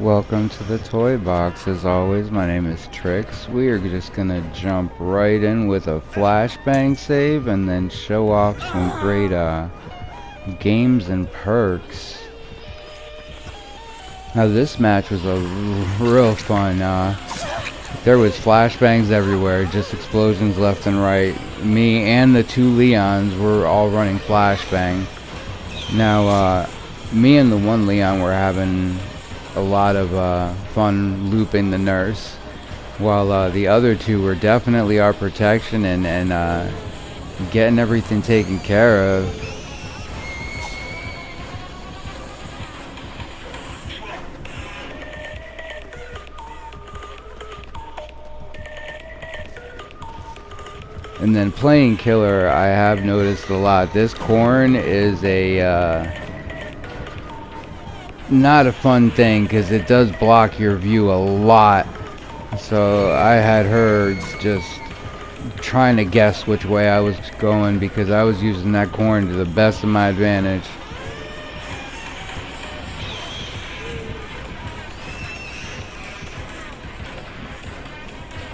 Welcome to the toy box. As always, my name is Trix. We are just gonna jump right in with a flashbang save and then show off some great games and perks. Now this match was a real fun. There was flashbangs everywhere, just explosions left and right. Me and the two Leons were all running flashbang. Now me and the one Leon were having a lot of fun looping the nurse, while the other two were definitely our protection and getting everything taken care of. And then playing killer, I have noticed a lot. This corn is a not a fun thing because it does block your view a lot. So I had her just trying to guess which way I was going because I was using that corn to the best of my advantage.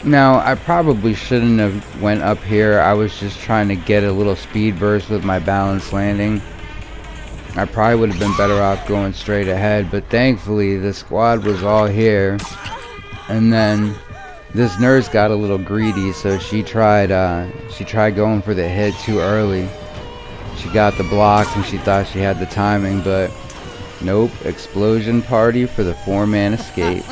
Now I probably shouldn't have went up here. I was just trying to get a little speed burst with my balanced landing. I probably would have been better off going straight ahead, but thankfully the squad was all here. And then this nurse got a little greedy, so she tried going for the hit too early. She got the block and she thought she had the timing, but nope. Explosion party for the 4-man escape.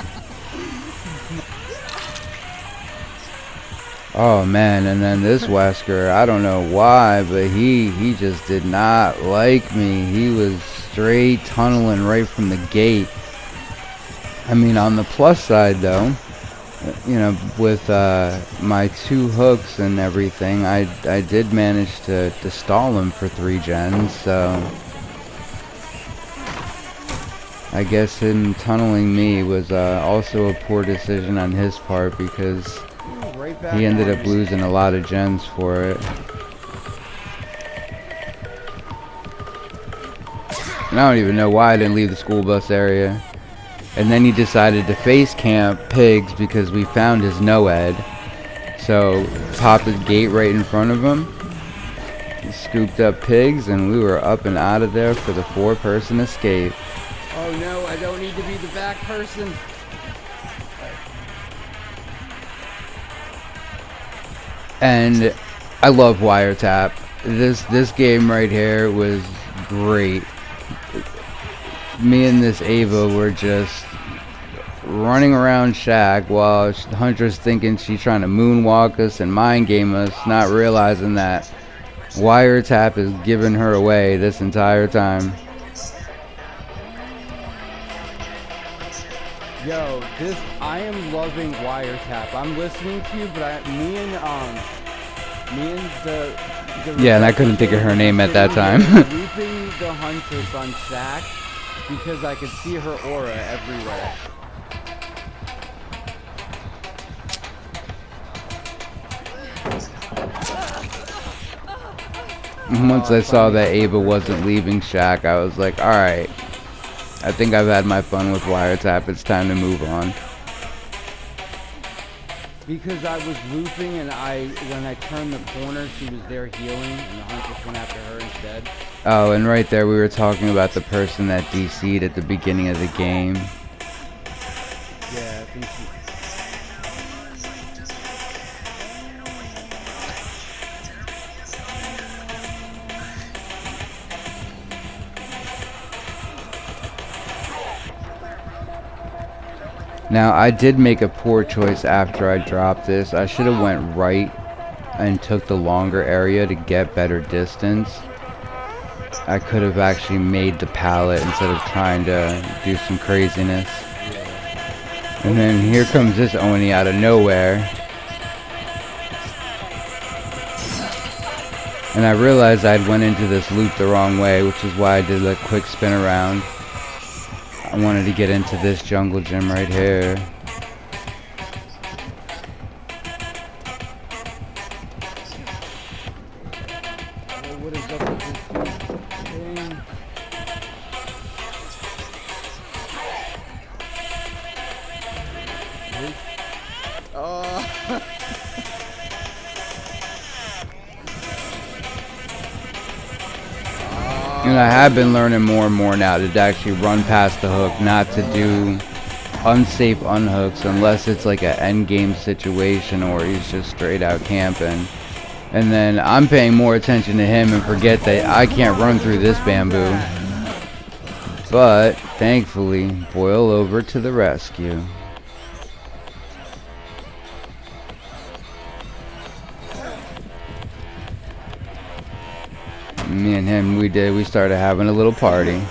Oh man, and then this Wesker, I don't know why, but he just did not like me. He was straight tunneling right from the gate. I mean, on the plus side though, you know, with my 2 hooks and everything, I did manage to stall him for 3 gens, so I guess him tunneling me was also a poor decision on his part because he ended up losing a lot of gens for it. And I don't even know why I didn't leave the school bus area. And then he decided to face camp pigs because we found his no-ed. So popped the gate right in front of him. He scooped up pigs and we were up and out of there for the 4-person escape. Oh no, I don't need to be the back person. And I love wiretap. This game right here was great. Me and this Ava were just running around Shack while Huntress thinking she's trying to moonwalk us and mind game us, not realizing that wiretap is giving her away this entire time. Yo, I am loving wiretap. I'm listening to you, but me and the yeah, and I couldn't think of her name at that time. Looping the Huntress on Shack because I could see her aura everywhere. Once I saw that Ava wasn't leaving Shack, I was like, alright, I think I've had my fun with wiretap, it's time to move on. Because I was looping and when I turned the corner, she was there healing and the Huntress went after her instead. Oh, and right there we were talking about the person that DC'd at the beginning of the game. Yeah, I think Now, I did make a poor choice after I dropped this. I should have went right and took the longer area to get better distance. I could have actually made the pallet instead of trying to do some craziness. And then here comes this Oni out of nowhere. And I realized I'd went into this loop the wrong way, which is why I did a quick spin around. I wanted to get into this jungle gym right here. what is up with this thing? Oh. And I have been learning more and more now to actually run past the hook, not to do unsafe unhooks unless it's like an end game situation or he's just straight out camping. And then I'm paying more attention to him and forget that I can't run through this bamboo. But thankfully, boil over to the rescue. Me and him, we started having a little party.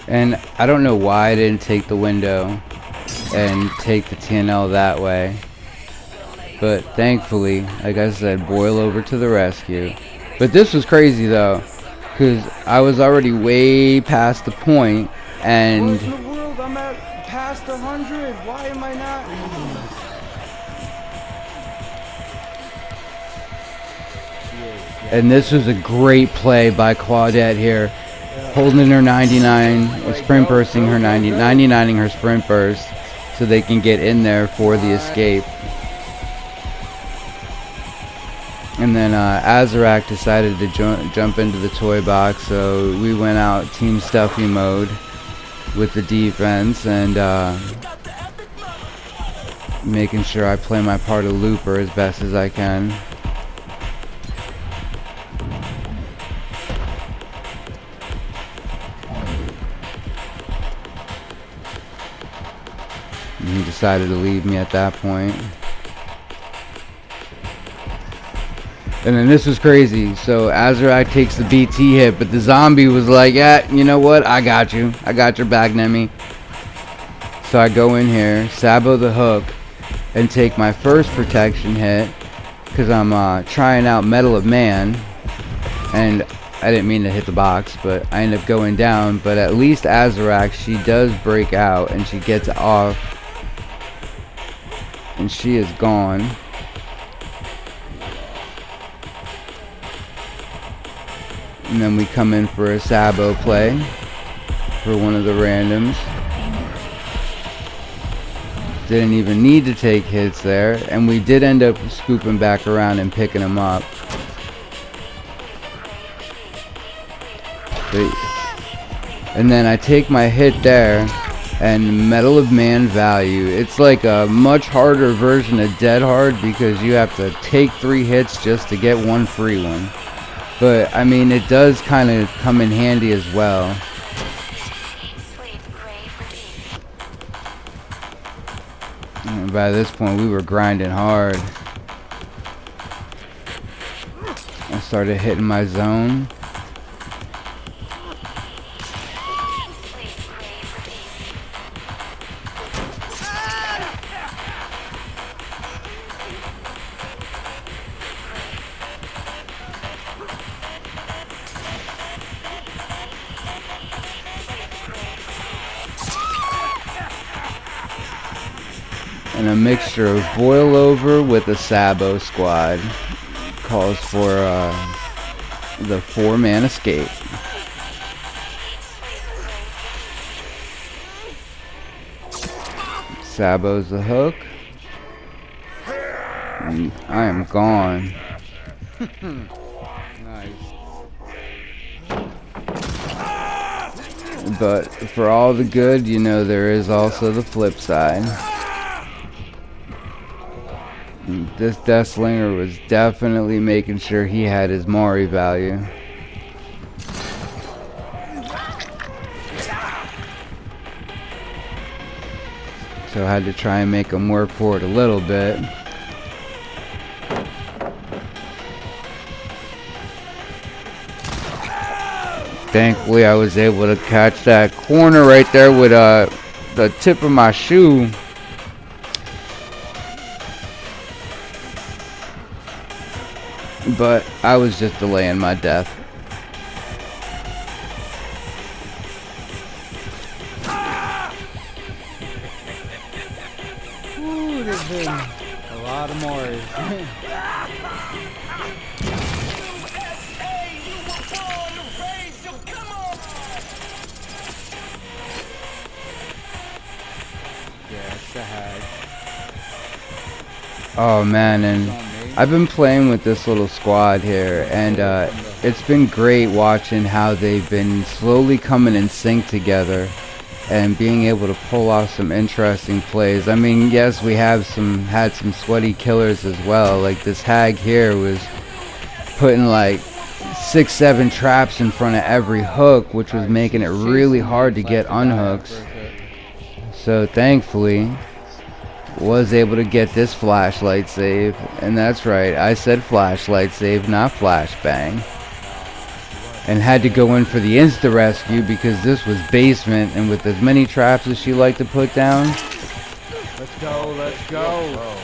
And I don't know why I didn't take the window and take the TNL that way. But thankfully, like I said, boil over to the rescue. But this was crazy though, because I was already way past the point and... What in the world? I'm at past 100. Why am I not? And this was a great play by Claudette here. Holding her 99, sprint bursting her 99ing her sprint burst so they can get in there for the escape. And then Azarac decided to jump into the toy box, so we went out Team Stuffy mode with the defense and making sure I play my part of Looper as best as I can. And he decided to leave me at that point. And then this was crazy. So Azarac takes the BT hit, but the zombie was like, yeah, you know what? I got you. I got your back, Nemi. So I go in here, sabo the hook, and take my first protection hit because I'm trying out Metal of Man. And I didn't mean to hit the box, but I end up going down. But at least Azarac, she does break out and she gets off. And she is gone. And then we come in for a sabo play for one of the randoms. Didn't even need to take hits there, and we did end up scooping back around and picking them up. And then I take my hit there, and Metal of Man value. It's like a much harder version of Dead Hard because you have to take 3 hits just to get one free one. But I mean, it does kind of come in handy as well. And by this point, we were grinding hard. I started hitting my zone. And a mixture of boil over with a sabo squad calls for the 4-man escape. Sabo's the hook. And I am gone. Nice. But for all the good, you know, there is also the flip side. This Deathslinger was definitely making sure he had his Mari value. so I had to try and make him work for it a little bit. Thankfully, I was able to catch that corner right there with the tip of my shoe. But I was just delaying my death. Ooh, there's been a lot of Mars. Yeah, it's the hag. Oh man, and I've been playing with this little squad here, and it's been great watching how they've been slowly coming in sync together and being able to pull off some interesting plays. I mean, yes, we have had some sweaty killers as well. Like this hag here was putting like 6-7 traps in front of every hook, which was making it really hard to get unhooks. So thankfully was able to get this flashlight save, and that's right, I said flashlight save, not flashbang, and had to go in for the insta rescue because this was basement, and with as many traps as she liked to put down, Let's go, let's go.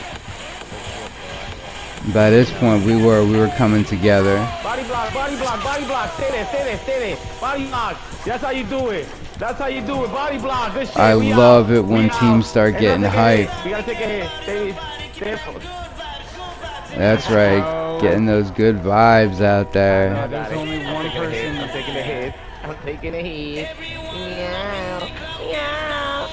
by this point we were coming together. Body block, body block, body block. Stay there, stay there, stay there. Body block. That's how you do it. That's how you do it. Body block. Good shit. I We love out. it when We teams out. start And getting now take a hit. hyped. We gotta take a hit. Stay That's right, getting those good vibes out there. Yeah, there's only one person. I'm taking a hit. I'm taking a hit. Meow. Meow.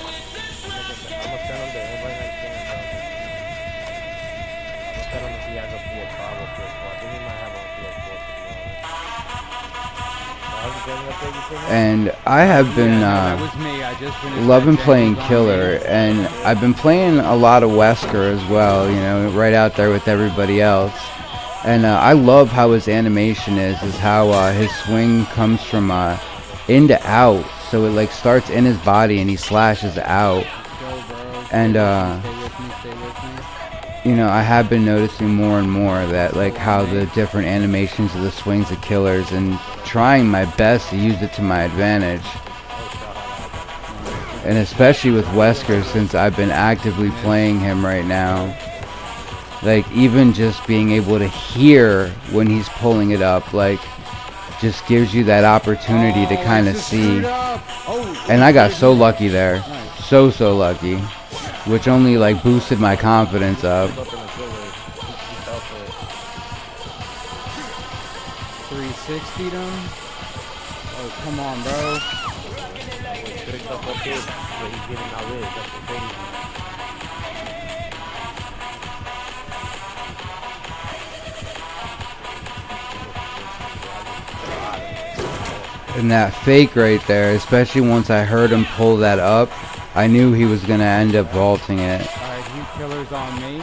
And I have been That was me. I just finished loving that playing James on killer, me. and I've been playing a lot of Wesker as well, you know, right out there with everybody else. And I love how his animation is how his swing comes from in to out, so it like starts in his body and he slashes out. Go, bro. And Stay with me, stay with me. you know, I have been noticing more and more that like how the different animations of the swings of killers, and trying my best to use it to my advantage. And especially with Wesker, since I've been actively playing him right now. Like even just being able to hear when he's pulling it up, like just gives you that opportunity to kind of see. And I got so lucky there. So lucky. Which only like boosted my confidence up. 360 them? Oh, come on, bro. And that fake right there, especially once I heard him pull that up, I knew he was gonna end up vaulting it. Alright, heat killer's on me.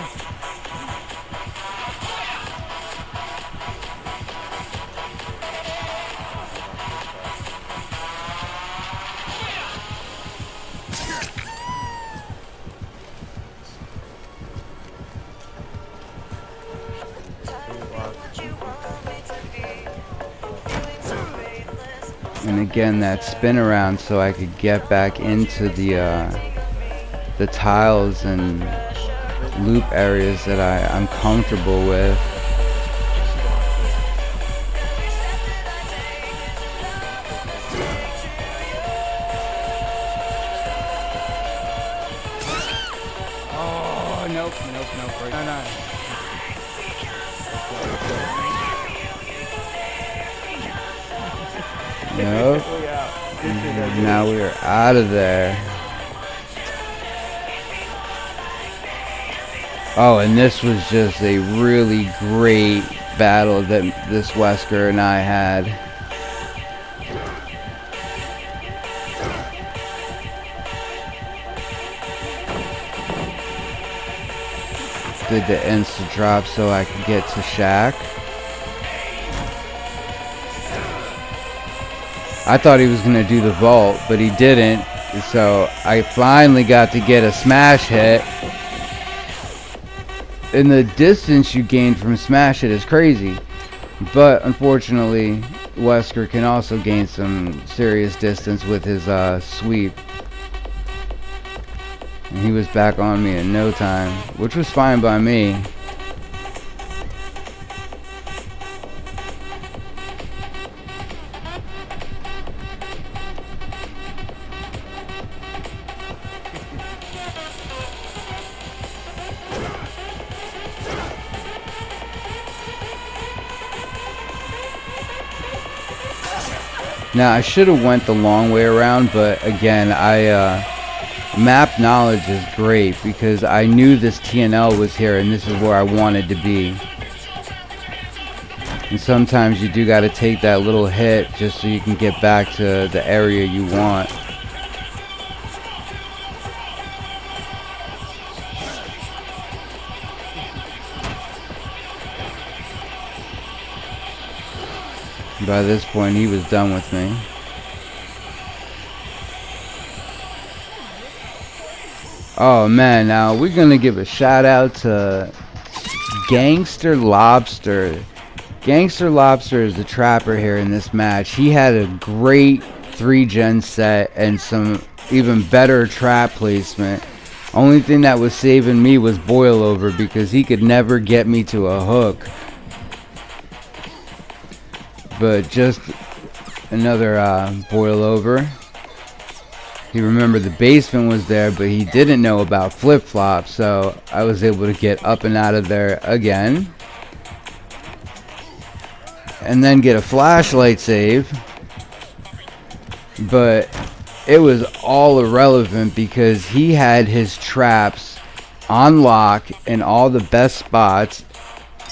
And again, that spin around so I could get back into the tiles and loop areas that I'm comfortable with. Oh, nope. Right. No. Nope. Now we are out of there. Oh, and this was just a really great battle that this Wesker and I had. Did the insta drop so I could get to Shaq. I thought he was gonna do the vault, but he didn't. So I finally got to get a smash hit. And the distance you gain from smash hit is crazy. But unfortunately, Wesker can also gain some serious distance with his sweep. And he was back on me in no time, which was fine by me. Now I should have went the long way around, but again, map knowledge is great because I knew this TNL was here and this is where I wanted to be. And sometimes you do got to take that little hit just so you can get back to the area you want. By this point, he was done with me. Oh man, now we're gonna give a shout out to Gangster Lobster. Gangster Lobster is the trapper here in this match. He had a great 3-gen set and some even better trap placement. Only thing that was saving me was boil over because he could never get me to a hook. But just another boil over. He remembered the basement was there, but he didn't know about flip-flop, so I was able to get up and out of there again. And then get a flashlight save. But it was all irrelevant because he had his traps on lock in all the best spots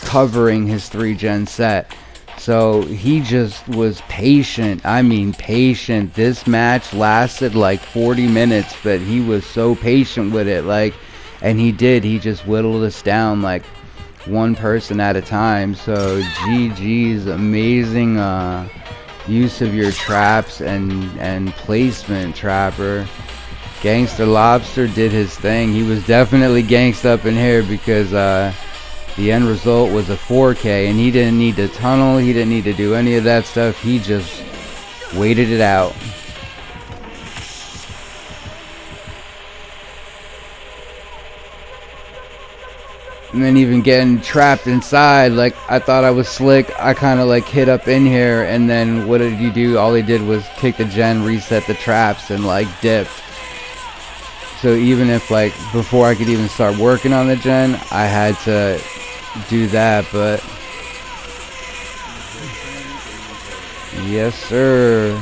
covering his 3-gen set. So he just was patient. I mean patient. This match lasted like 40 minutes, but he was so patient with it. And he just whittled us down like one person at a time. So GG's amazing use of your traps and placement, trapper. Gangster Lobster did his thing. He was definitely gangsta up in here because the end result was a 4K, and he didn't need to tunnel, he didn't need to do any of that stuff, he just waited it out. And then even getting trapped inside, like I thought I was slick, I kind of like hit up in here, and then what did he do? All he did was kick the gen, reset the traps, and like dipped. So even if like before I could even start working on the gen, I had to do that. But yes sir,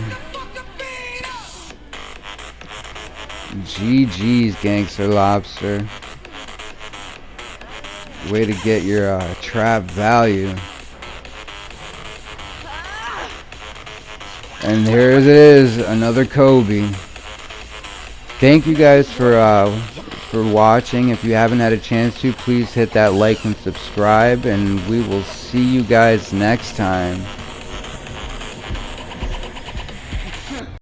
GG's Gangster Lobster. Way to get your trap value. And here it is, another Kobe. Thank you guys for watching. If you haven't had a chance to, please hit that like and subscribe, and we will see you guys next time.